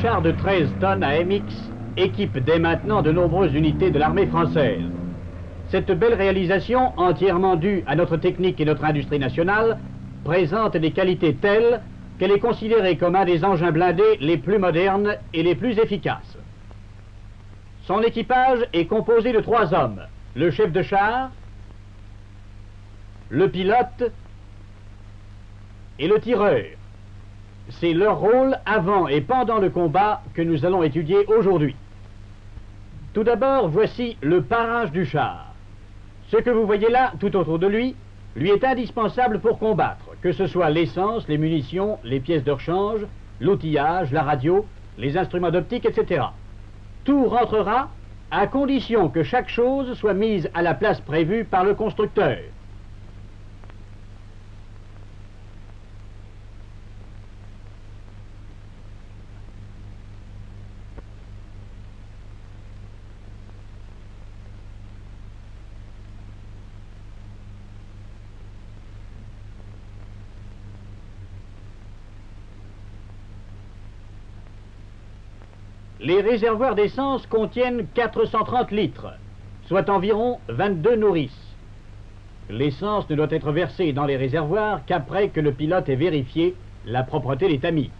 char de 13 tonnes AMX équipe dès maintenant de nombreuses unités de l'armée française. Cette belle réalisation, entièrement due à notre technique et notre industrie nationale, présente des qualités telles qu'elle est considérée comme un des engins blindés les plus modernes et les plus efficaces. Son équipage est composé de 3 hommes, le chef de char, le pilote et le tireur. C'est leur rôle avant et pendant le combat que nous allons étudier aujourd'hui. Tout d'abord, voici le parage du char. Ce que vous voyez là, tout autour de lui est indispensable pour combattre, que ce soit l'essence, les munitions, les pièces de rechange, l'outillage, la radio, les instruments d'optique, etc. Tout rentrera à condition que chaque chose soit mise à la place prévue par le constructeur. Les réservoirs d'essence contiennent 430 litres, soit environ 22 nourrices. L'essence ne doit être versée dans les réservoirs qu'après que le pilote ait vérifié la propreté des tamis.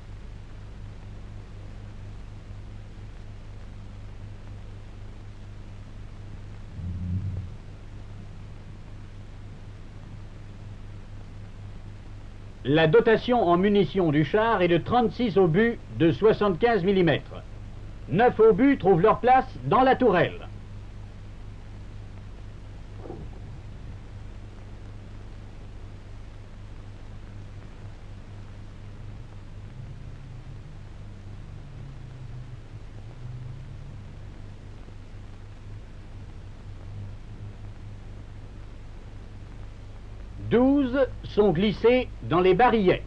La dotation en munitions du char est de 36 obus de 75 mm. 9 obus trouvent leur place dans la tourelle. « 12 sont glissés dans les barillets.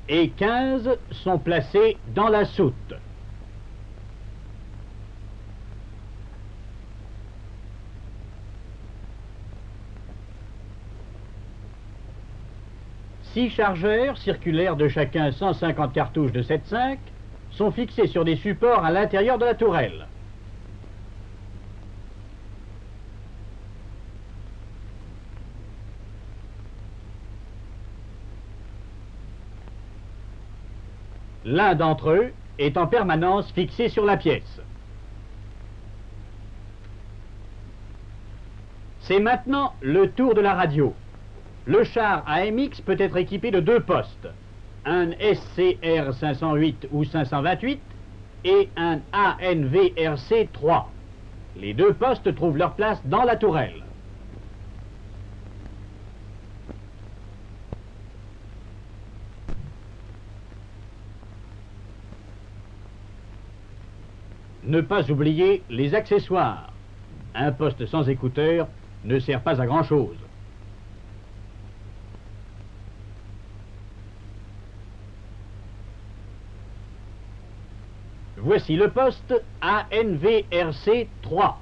Et 15 sont placés dans la soute. Six chargeurs circulaires de chacun 150 cartouches de 7,5 sont fixés sur des supports à l'intérieur de la tourelle. L'un d'entre eux est en permanence fixé sur la pièce. C'est maintenant le tour de la radio. Le char AMX peut être équipé de 2 postes, un SCR 508 ou 528 et un ANVRC 3. Les 2 postes trouvent leur place dans la tourelle. Ne pas oublier les accessoires. Un poste sans écouteurs ne sert pas à grand-chose. Voici le poste ANVRC 3.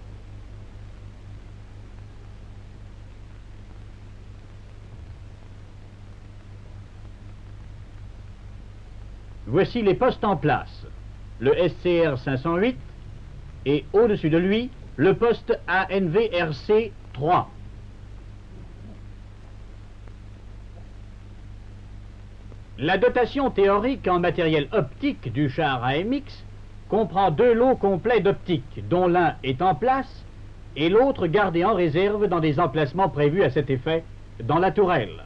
Voici les postes en place. Le SCR 508 et au-dessus de lui, le poste ANVRC 3. La dotation théorique en matériel optique du char AMX comprend 2 lots complets d'optique, dont l'un est en place et l'autre gardé en réserve dans des emplacements prévus à cet effet dans la tourelle.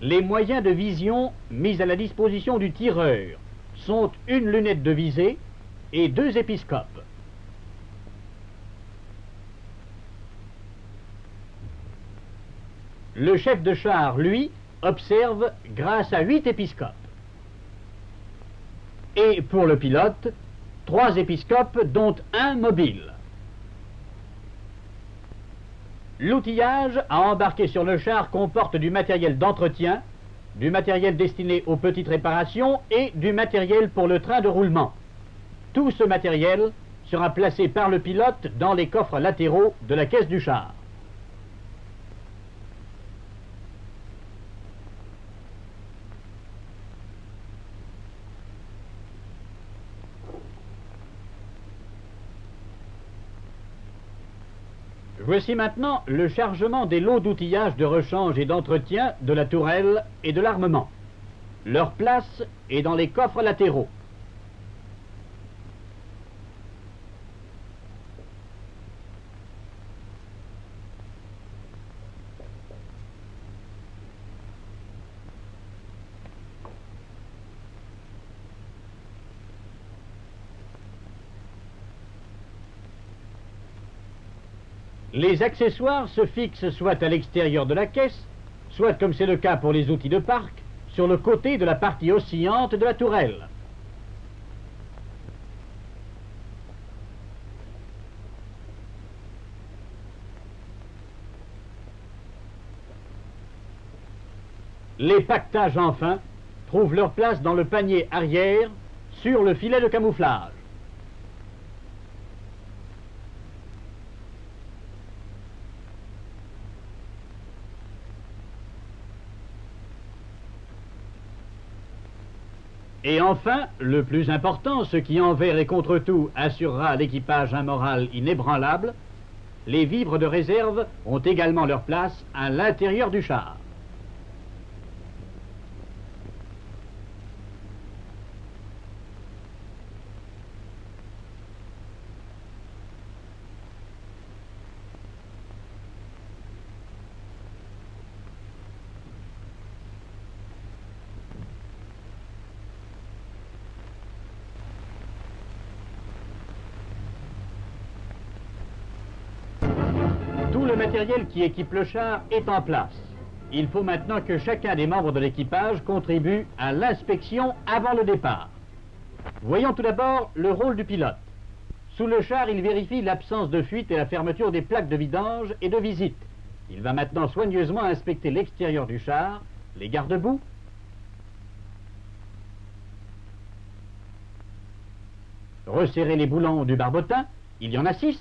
Les moyens de vision mis à la disposition du tireur sont une lunette de visée et 2 épiscopes. Le chef de char, lui, observe grâce à 8 épiscopes. Et pour le pilote, 3 épiscopes, dont un mobile. L'outillage à embarquer sur le char comporte du matériel d'entretien, du matériel destiné aux petites réparations et du matériel pour le train de roulement. Tout ce matériel sera placé par le pilote dans les coffres latéraux de la caisse du char. Voici maintenant le chargement des lots d'outillage de rechange et d'entretien de la tourelle et de l'armement. Leur place est dans les coffres latéraux. Les accessoires se fixent soit à l'extérieur de la caisse, soit, comme c'est le cas pour les outils de parc, sur le côté de la partie oscillante de la tourelle. Les pactages, enfin, trouvent leur place dans le panier arrière, sur le filet de camouflage. Et enfin, le plus important, ce qui envers et contre tout assurera à l'équipage un moral inébranlable, les vivres de réserve ont également leur place à l'intérieur du char. Tout le matériel qui équipe le char est en place. Il faut maintenant que chacun des membres de l'équipage contribue à l'inspection avant le départ. Voyons tout d'abord le rôle du pilote. Sous le char, il vérifie l'absence de fuite et la fermeture des plaques de vidange et de visite. Il va maintenant soigneusement inspecter l'extérieur du char, les garde-boue, resserrer les boulons du barbotin, il y en a 6.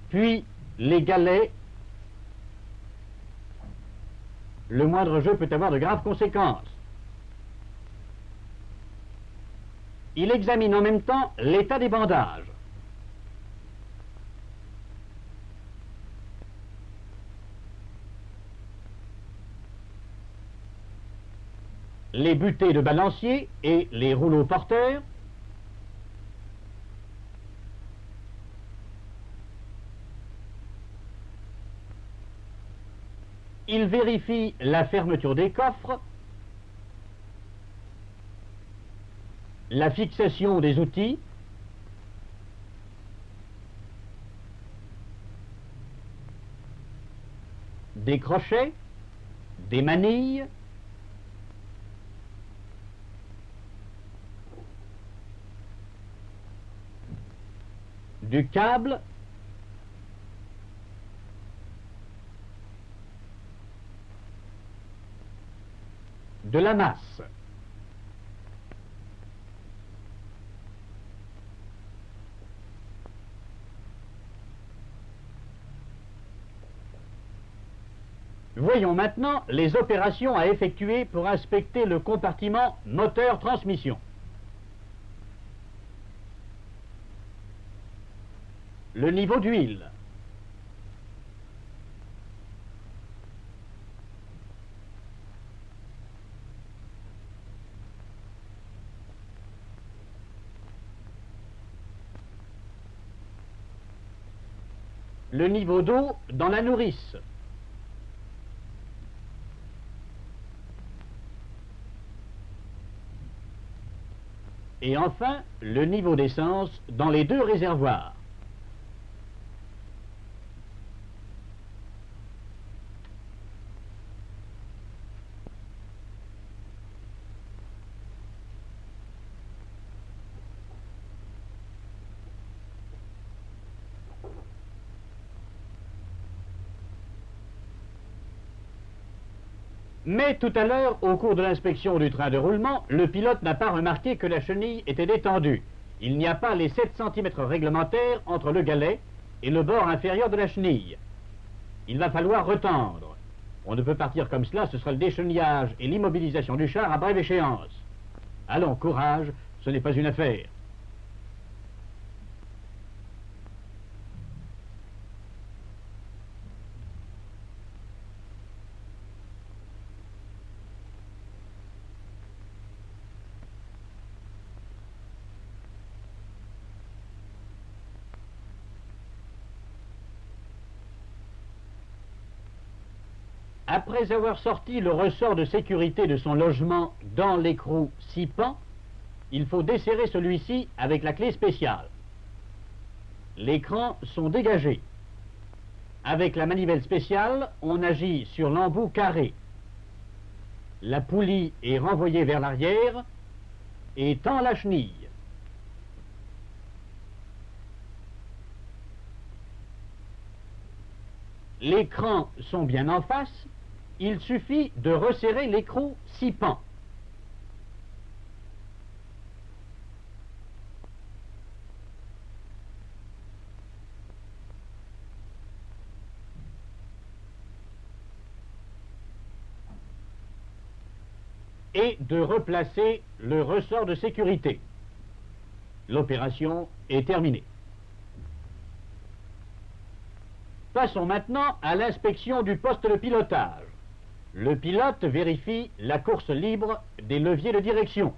Puis les galets. Le moindre jeu peut avoir de graves conséquences. Il examine en même temps l'état des bandages. Les butées de balancier et les rouleaux porteurs. Il vérifie la fermeture des coffres, la fixation des outils, des crochets, des manilles, du câble, de la masse. Voyons maintenant les opérations à effectuer pour inspecter le compartiment moteur-transmission. Le niveau d'huile. Le niveau d'eau dans la nourrice. Et enfin, le niveau d'essence dans les 2 réservoirs. Mais tout à l'heure, au cours de l'inspection du train de roulement, le pilote n'a pas remarqué que la chenille était détendue. Il n'y a pas les 7 cm réglementaires entre le galet et le bord inférieur de la chenille. Il va falloir retendre. On ne peut partir comme cela, ce sera le déchenillage et l'immobilisation du char à brève échéance. Allons, courage, ce n'est pas une affaire. Après avoir sorti le ressort de sécurité de son logement dans l'écrou 6 pans, il faut desserrer celui-ci avec la clé spéciale. Les crans sont dégagés. Avec la manivelle spéciale, on agit sur l'embout carré. La poulie est renvoyée vers l'arrière et tend la chenille. Les crans sont bien en face. Il suffit de resserrer l'écrou 6 pans. Et de replacer le ressort de sécurité. L'opération est terminée. Passons maintenant à l'inspection du poste de pilotage. Le pilote vérifie la course libre des leviers de direction.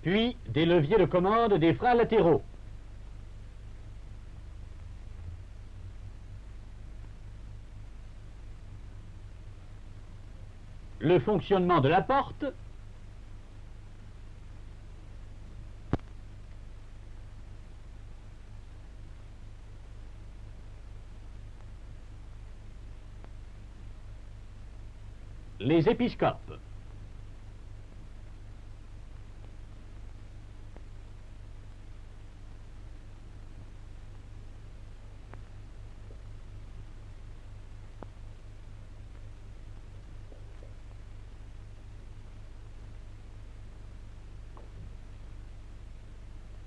Puis des leviers de commande des freins latéraux. Le fonctionnement de la porte. Les épiscopes.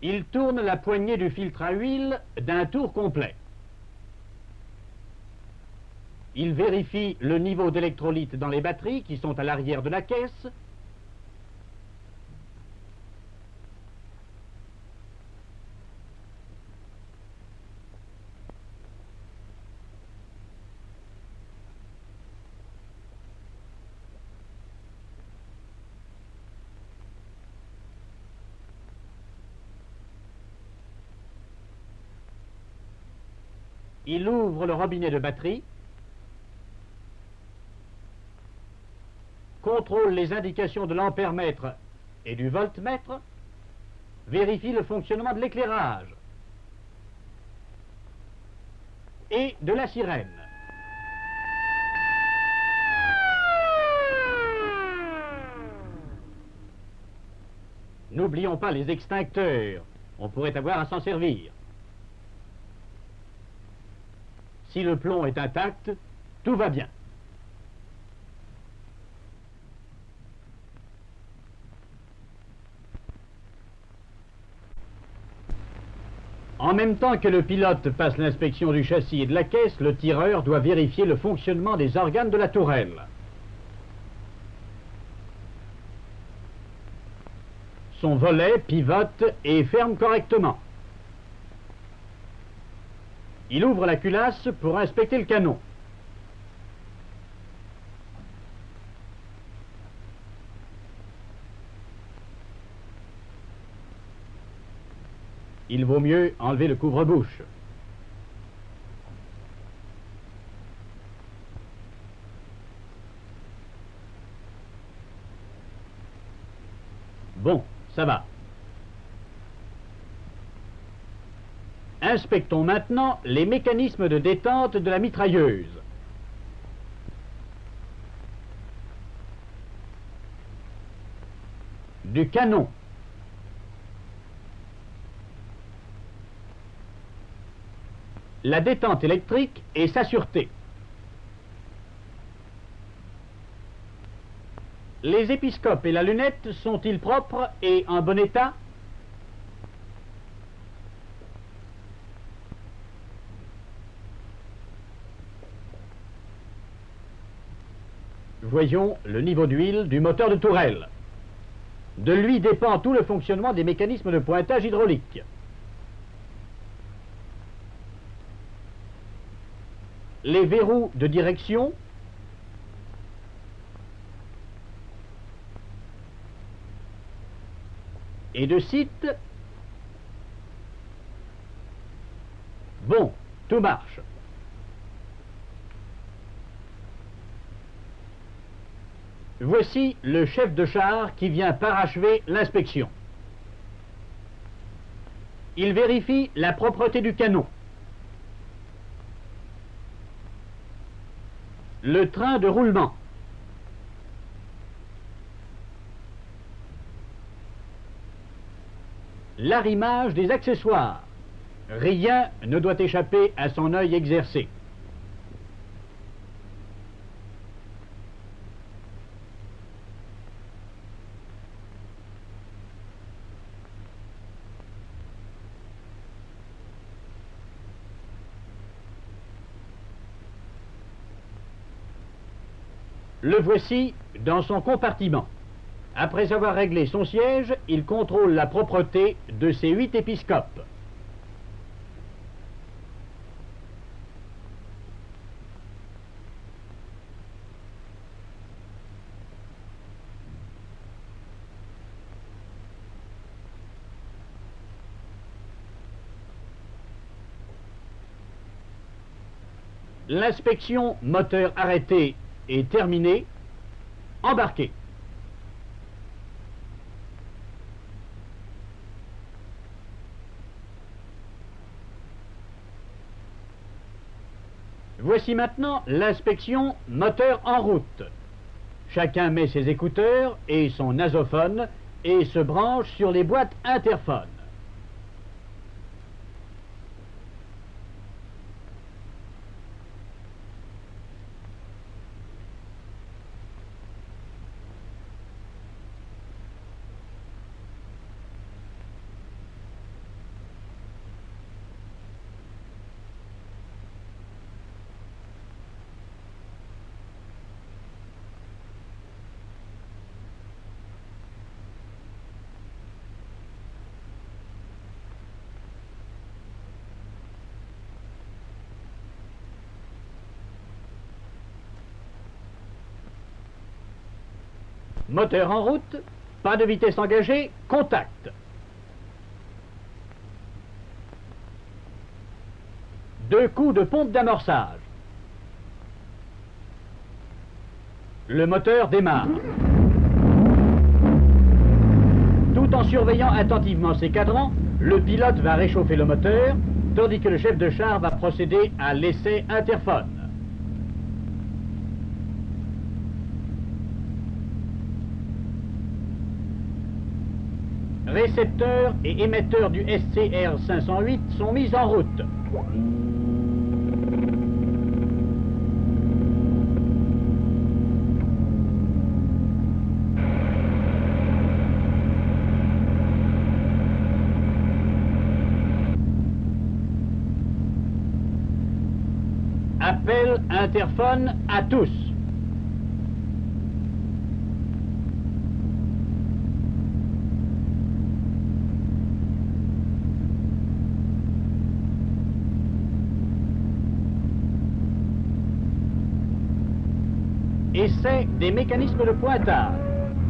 Il tourne la poignée du filtre à huile d'un tour complet. Il vérifie le niveau d'électrolyte dans les batteries qui sont à l'arrière de la caisse. Il ouvre le robinet de batterie. Contrôle les indications de l'ampèremètre et du voltmètre, vérifie le fonctionnement de l'éclairage et de la sirène. N'oublions pas les extincteurs, on pourrait avoir à s'en servir. Si le plomb est intact, tout va bien. En même temps que le pilote passe l'inspection du châssis et de la caisse, le tireur doit vérifier le fonctionnement des organes de la tourelle. Son volet pivote et ferme correctement. Il ouvre la culasse pour inspecter le canon. Il vaut mieux enlever le couvre-bouche. Bon, ça va. Inspectons maintenant les mécanismes de détente de la mitrailleuse. Du canon. la détente électrique et sa sûreté. Les épiscopes et la lunette sont-ils propres et en bon état? Voyons le niveau d'huile du moteur de tourelle. De lui dépend tout le fonctionnement des mécanismes de pointage hydraulique. Les verrous de direction, et de site. Bon, tout marche. Voici le chef de char qui vient parachever l'inspection. Il vérifie la propreté du canon. Le train de roulement. L'arrimage des accessoires. Rien ne doit échapper à son œil exercé. Le voici dans son compartiment. Après avoir réglé son siège, il contrôle la propreté de ses 8 épiscopes. L'inspection moteur arrêté est terminée. Embarquez. Voici maintenant l'inspection moteur en route. Chacun met ses écouteurs et son nasophone et se branche sur les boîtes interphones. Moteur en route, pas de vitesse engagée, contact. Deux coups de pompe d'amorçage. Le moteur démarre. Tout en surveillant attentivement ses cadrans, le pilote va réchauffer le moteur, tandis que le chef de char va procéder à l'essai interphone. Récepteurs et émetteurs du SCR 508 sont mis en route. Appel interphone à tous. Essai des mécanismes de pointage.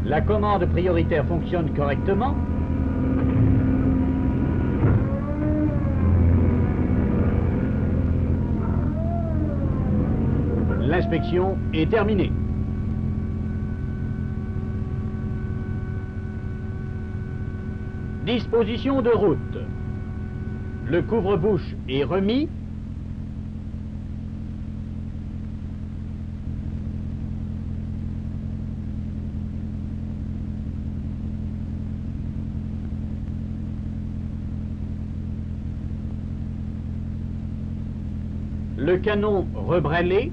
La commande prioritaire fonctionne correctement. L'inspection est terminée. Disposition de route. Le couvre-bouche est remis. le canon rebrêlé,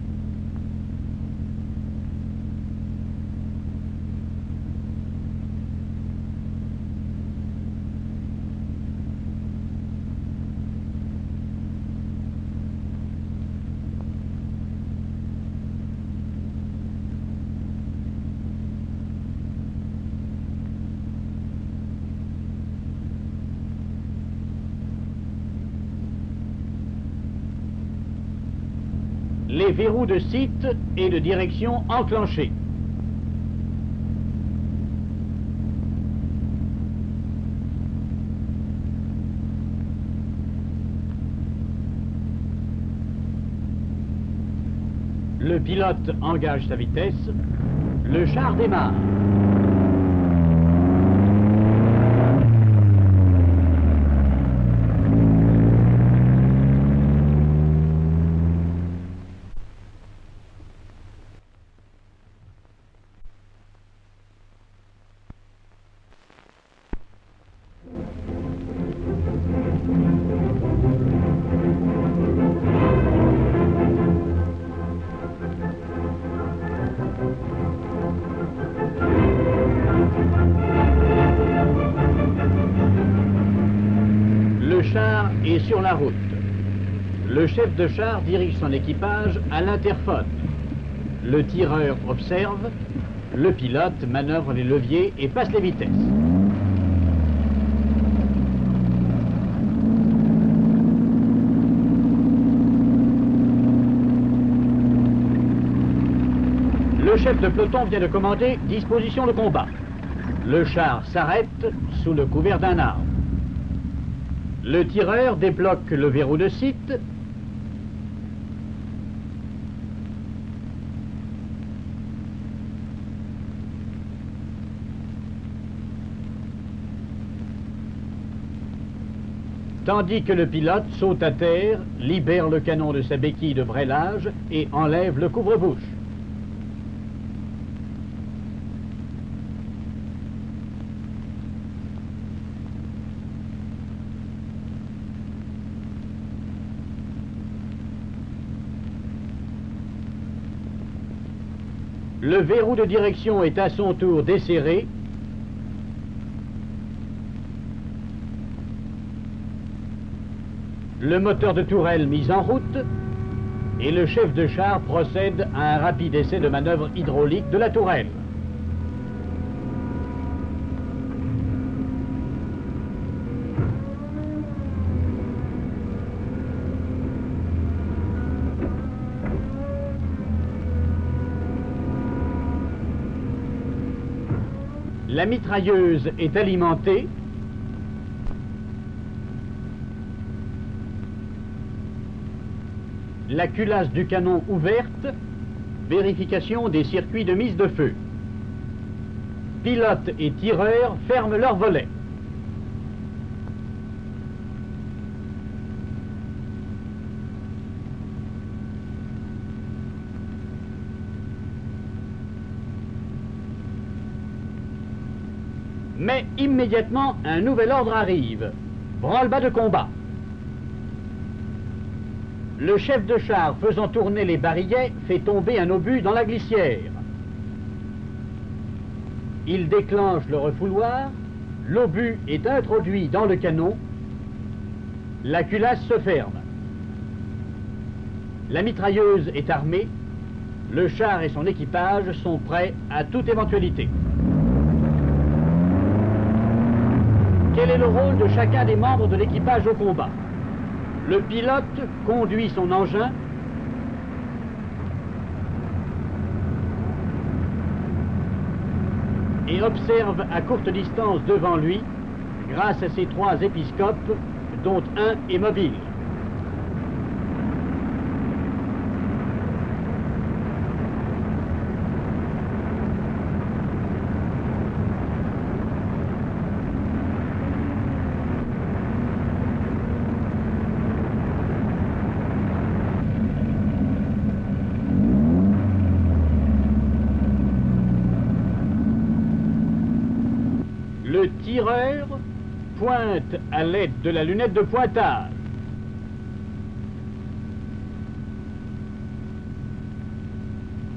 les verrous de site et de direction enclenchés. Le pilote engage sa vitesse. Le char démarre. Le char est sur la route. Le chef de char dirige son équipage à l'interphone. Le tireur observe. Le pilote manœuvre les leviers et passe les vitesses. Le chef de peloton vient de commander « Disposition de combat ». Le char s'arrête sous le couvert d'un arbre. Le tireur débloque le verrou de site. Tandis que le pilote saute à terre, libère le canon de sa béquille de brêlage et enlève le couvre-bouche. Le verrou de direction est à son tour desserré. Le moteur de tourelle mis en route et le chef de char procède à un rapide essai de manœuvre hydraulique de la tourelle. La mitrailleuse est alimentée. La culasse du canon ouverte. Vérification des circuits de mise de feu. Pilote et tireur ferment leurs volets. Mais immédiatement, un nouvel ordre arrive. Branle-bas de combat. Le chef de char, faisant tourner les barillets, fait tomber un obus dans la glissière. Il déclenche le refouloir. L'obus est introduit dans le canon. La culasse se ferme. La mitrailleuse est armée. Le char et son équipage sont prêts à toute éventualité. Quel est le rôle de chacun des membres de l'équipage au combat? Le pilote conduit son engin. Et observe à courte distance devant lui, grâce à ses 3 épiscopes, dont un est mobile. Le tireur pointe à l'aide de la lunette de pointage.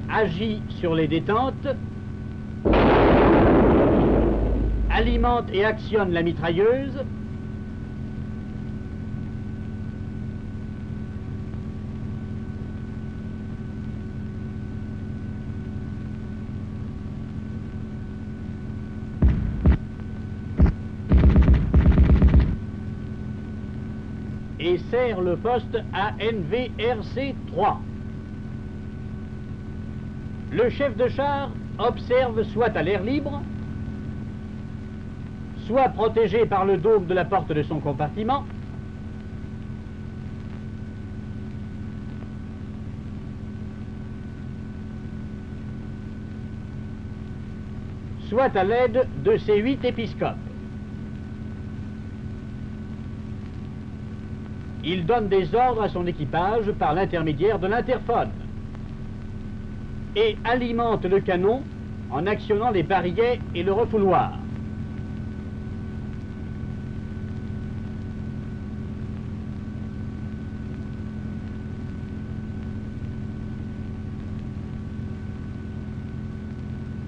agit sur les détentes, alimente et actionne la mitrailleuse, et sert le poste à NVRC3. Le chef de char observe soit à l'air libre, soit protégé par le dôme de la porte de son compartiment, soit à l'aide de ses 8 épiscopes. Il donne des ordres à son équipage par l'intermédiaire de l'interphone et alimente le canon en actionnant les barilets et le refouloir.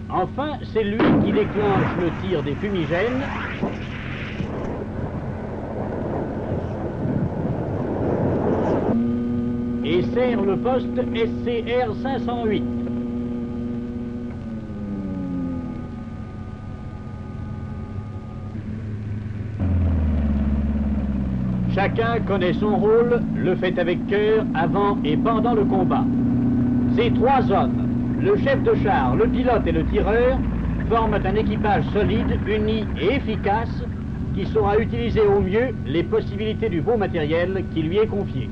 Enfin, c'est lui qui déclenche le tir des fumigènes et sert le poste SCR 508. Chacun connaît son rôle, le fait avec cœur avant et pendant le combat. Ces 3 hommes, le chef de char, le pilote et le tireur, forment un équipage solide, uni et efficace qui saura utiliser au mieux les possibilités du beau matériel qui lui est confié.